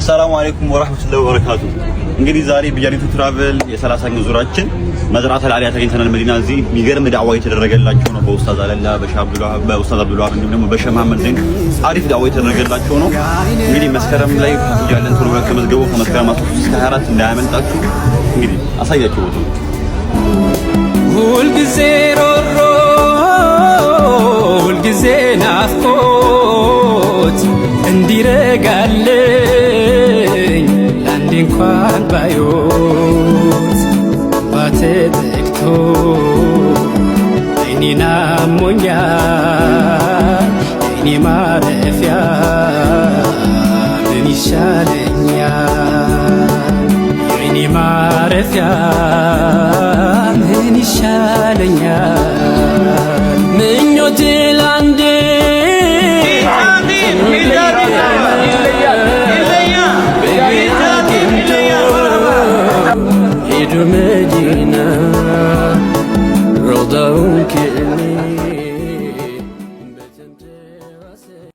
አሰላሙ አለይኩም ወራህመቱላሂ ወበረካቱ። እንግዲህ ዛሬ በጃሪቱ ትራቨል የ30ኛው ዙራችን መዝራተል አሊያ ተገኝተናል። መዲና እዚህ የሚገርም ዳዕዋ የተደረገላቸው ነው በኡስታዝ አለላ በኡስታዝ አብዱልዋሃብ እንዲሁም ደግሞ በሸህ መሐመድ ዘይን አሪፍ ዳዕዋ የተደረገላቸው ነው። እንግዲህ መስከረም ላይ ያለን ቶሎ ከመዝገቡ ከመስከረም 13 እስከ 24 እንዳያመልጣችሁ። እንግዲህ አሳያችሁ ቦታ ሁልጊዜ ሮሮ ሁልጊዜ ናፍቆት እንዲረጋልኝ ለአንዴ እንኳን ባዮት ባተጠቅቶ አይኔን አሞኛል አይኔ ማረፊያ ምን ይሻለኛል የአይኔ ማረፊያ ምን ይሻለኛል